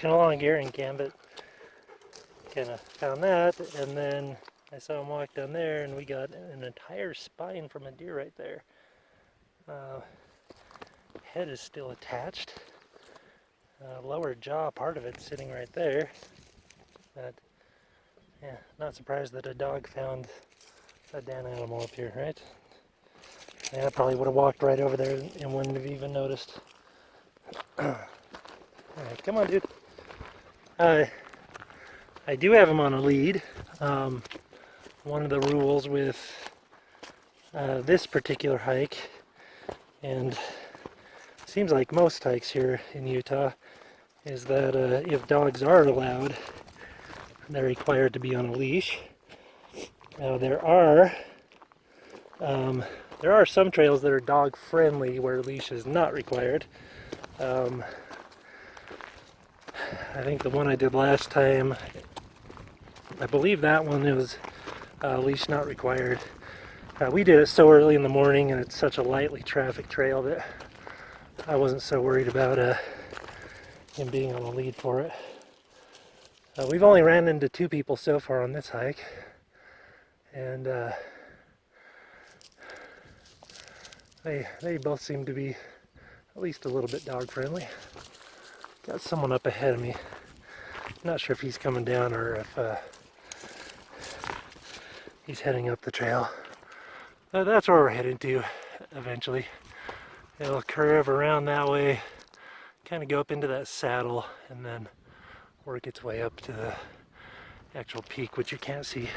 walking along here in Gambit, kind of found that, and then I saw him walk down there, and we got an entire spine from a deer right there. Head is still attached. Lower jaw, part of it sitting right there. But yeah, not surprised that a dog found a damn animal up here, right? Yeah, I probably would have walked right over there and wouldn't have even noticed. Alright, come on, dude. I do have him on a lead. One of the rules with this particular hike, and it seems like most hikes here in Utah, is that if dogs are allowed, they're required to be on a leash. Now there are some trails that are dog friendly where a leash is not required. I think the one I did last time, I believe that one was leash not required. We did it so early in the morning and it's such a lightly trafficked trail that I wasn't so worried about him being on a lead for it. We've only ran into 2 people so far on this hike, and they both seem to be at least a little bit dog friendly. Got someone up ahead of me. Not sure if he's coming down or if he's heading up the trail. That's where we're heading to eventually. It'll curve around that way, kind of go up into that saddle, and then work its way up to the actual peak, which you can't see.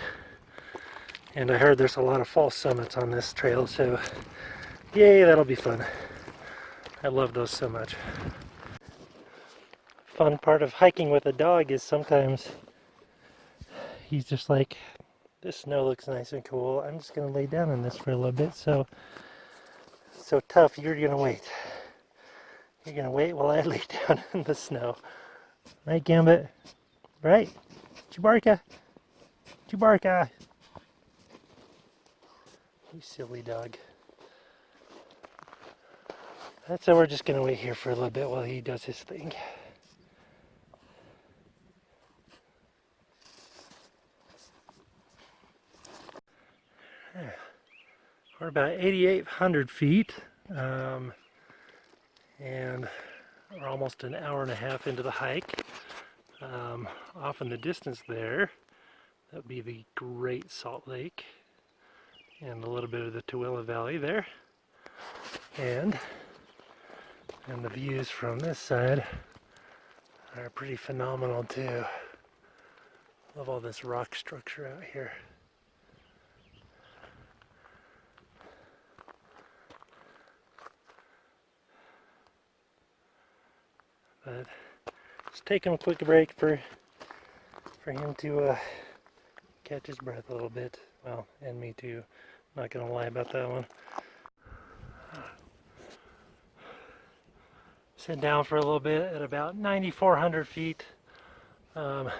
And I heard there's a lot of false summits on this trail, so yay, that'll be fun. I love those so much. Fun part of hiking with a dog is sometimes he's just like, this snow looks nice and cool, I'm just gonna lay down in this for a little bit, so tough, you're gonna wait. You're gonna wait while I lay down in the snow. Right, Gambit? Right? Chewbacca? Chewbacca! You silly dog. So we're just gonna wait here for a little bit while he does his thing. We're about 8,800 feet, and we're almost an hour and a half into the hike. Off in the distance there, that would be the Great Salt Lake and a little bit of the Tooele Valley there. And the views from this side are pretty phenomenal too. Love all this rock structure out here. But just taking a quick break for him to catch his breath a little bit. Well, and me too. Not gonna lie about that one. Sit down for a little bit at about 9,400 feet. I'm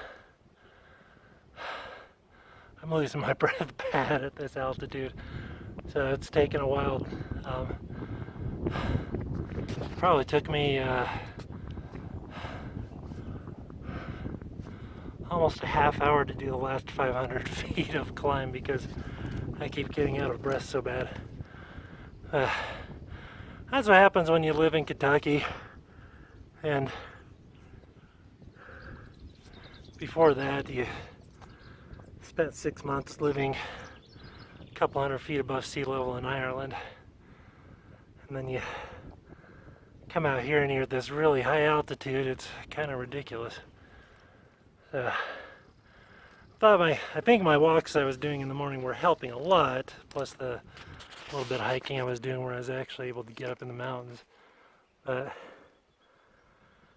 losing my breath bad at this altitude, so it's taken a while. Probably took me almost a half hour to do the last 500 feet of climb because I keep getting out of breath so bad. That's what happens when you live in Kentucky. And before that, you spent 6 months living a couple hundred feet above sea level in Ireland. And then you come out here and you're at this really high altitude. It's kind of ridiculous. I think my walks I was doing in the morning were helping a lot, plus the little bit of hiking I was doing where I was actually able to get up in the mountains. But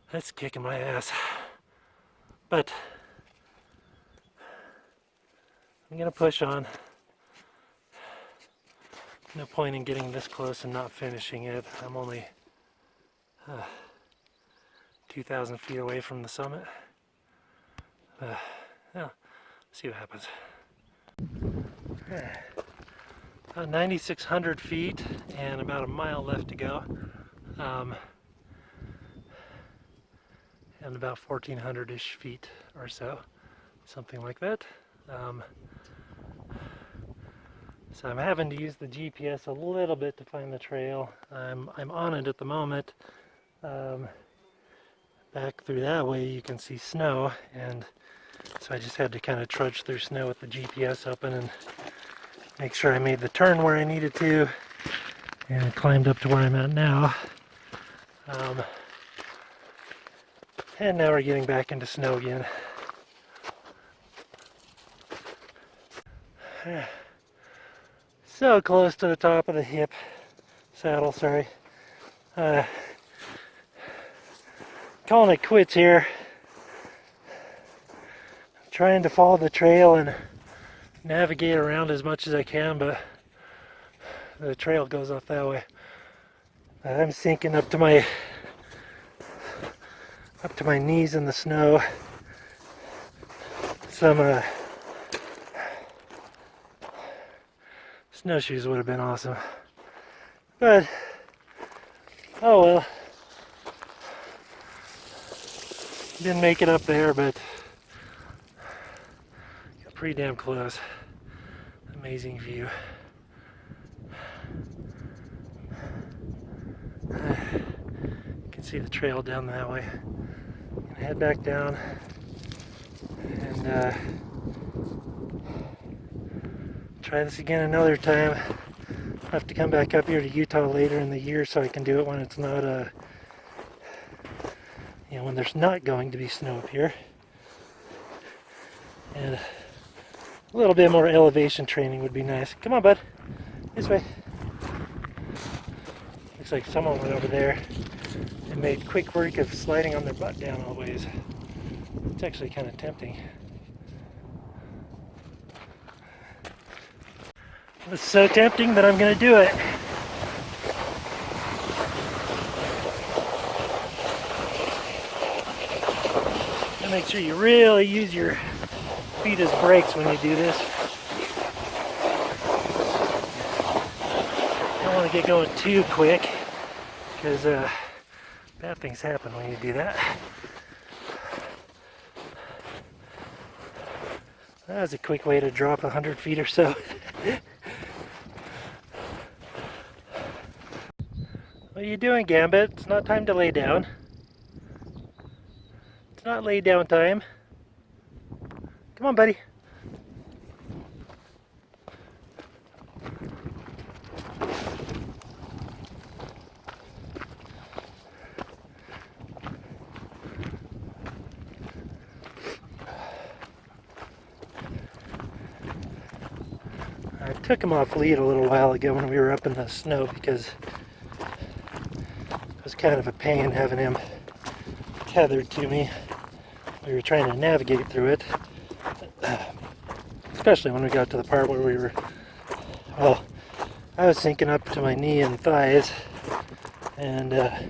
that's kicking my ass. But I'm gonna push on. No point in getting this close and not finishing it. I'm only 2,000 feet away from the summit. Yeah, see what happens. 9,600 feet and about a mile left to go. and about 1,400-ish feet or so, something like that. So I'm having to use the GPS a little bit to find the trail. I'm on it at the moment. Back through that way you can see snow, and so I just had to kind of trudge through snow with the GPS open and make sure I made the turn where I needed to, and I climbed up to where I'm at now. And now we're getting back into snow again. So close to the top of the hip saddle, sorry. Calling it quits here. Trying to follow the trail and navigate around as much as I can, but the trail goes off that way. I'm sinking up to my knees in the snow. Some snowshoes would have been awesome, but oh well. Didn't make it up there, but got pretty damn close. Amazing view. You can see the trail down that way. Gonna head back down and try this again another time. I'll have to come back up here to Utah later in the year so I can do it when it's not when there's not going to be snow up here. And a little bit more elevation training would be nice. Come on, bud. This way. Looks like someone went over there and made quick work of sliding on their butt down all ways. It's actually kind of tempting. It's so tempting that I'm going to do it. And make sure you really use your feet as brakes when you do this. Don't want to get going too quick, because bad things happen when you do that. That was a quick way to drop 100 feet or so. What are you doing, Gambit? It's not time to lay down. It's not lay down time. Come on, buddy. I took him off lead a little while ago when we were up in the snow because it was kind of a pain having him tethered to me. We were trying to navigate through it, especially when we got to the part where we were, well, I was sinking up to my knee and thighs, and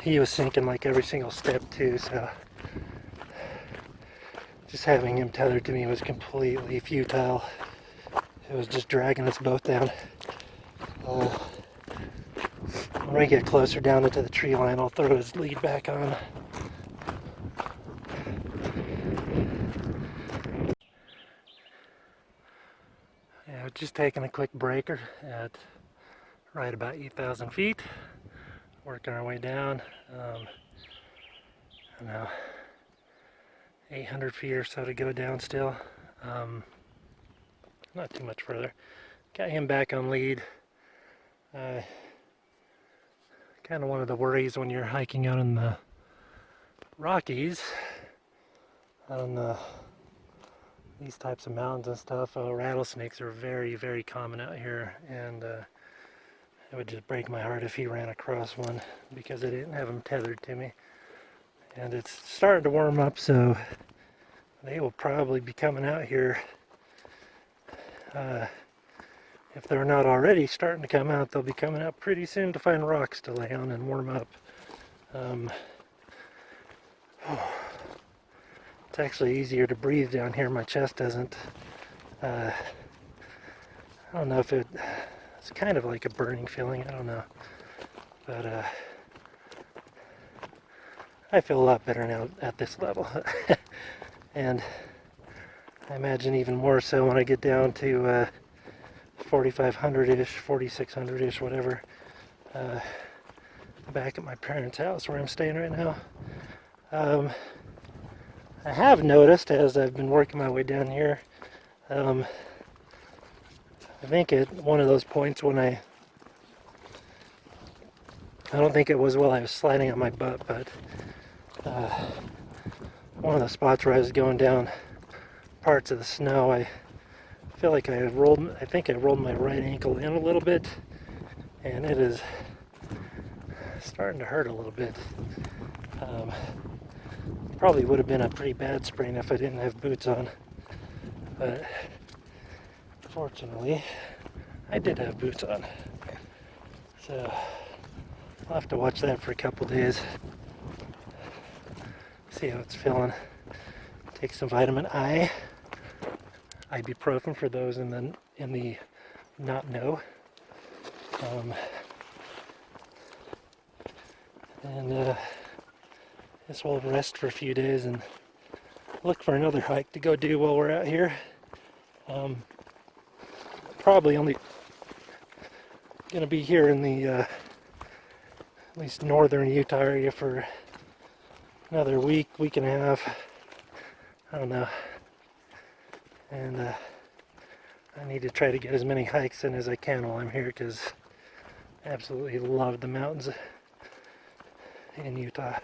he was sinking like every single step too, so just having him tethered to me was completely futile. It was just dragging us both down. When we get closer down into the tree line, I'll throw his lead back on. Yeah, just taking a quick breaker at right about 8,000 feet. Working our way down. I don't know, 800 feet or so to go down still. Not too much further. Got him back on lead. Kind of one of the worries when you're hiking out in the Rockies, on these types of mountains and stuff. Rattlesnakes are very, very common out here, and it would just break my heart if he ran across one because I didn't have him tethered to me. And it's starting to warm up, so they will probably be coming out here. If they're not already starting to come out, they'll be coming out pretty soon to find rocks to lay on and warm up. It's actually easier to breathe down here. My chest doesn't. I don't know if it's kind of like a burning feeling. I don't know. But I feel a lot better now at this level. And I imagine even more so when I get down to 4,500-ish, 4,600-ish, whatever. Back at my parents' house where I'm staying right now. I have noticed as I've been working my way down here, I think at one of those points when I don't think it was while I was sliding on my butt, but one of the spots where I was going down parts of the snow, I feel like I think I rolled my right ankle in a little bit, and it is starting to hurt a little bit. Probably would have been a pretty bad sprain if I didn't have boots on, but fortunately I did have boots on, so I'll have to watch that for a couple days, see how it's feeling. Take some vitamin I, ibuprofen for those in the not know, and guess we'll rest for a few days and look for another hike to go do while we're out here. Probably only gonna be here in the at least northern Utah area for another week and a half. I don't know. And I need to try to get as many hikes in as I can while I'm here, because I absolutely love the mountains in Utah.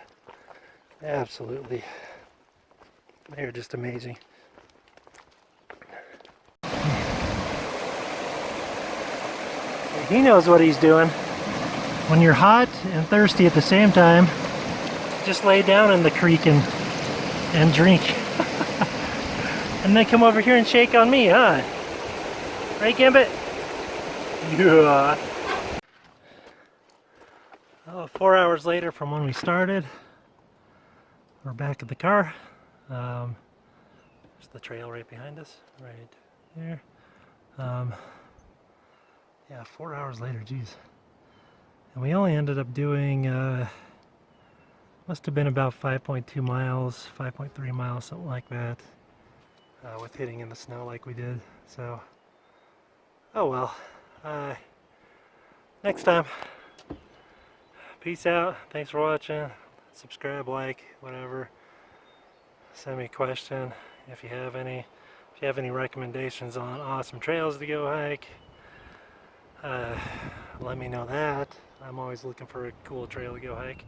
Absolutely. They're just amazing. He knows what he's doing. When you're hot and thirsty at the same time, just lay down in the creek and drink. And then come over here and shake on me, huh? Right, Gambit? Yeah. Oh, 4 hours later from when we started, we're back at the car. There's the trail right behind us, right there. Yeah, 4 hours later, geez. And we only ended up doing, must have been about 5.2 miles, 5.3 miles, something like that, with hitting in the snow like we did. So, oh well. Next time. Peace out. Thanks for watching. Subscribe, like, whatever. Send me a question if you have any. If you have any recommendations on awesome trails to go hike, let me know that. I'm always looking for a cool trail to go hike.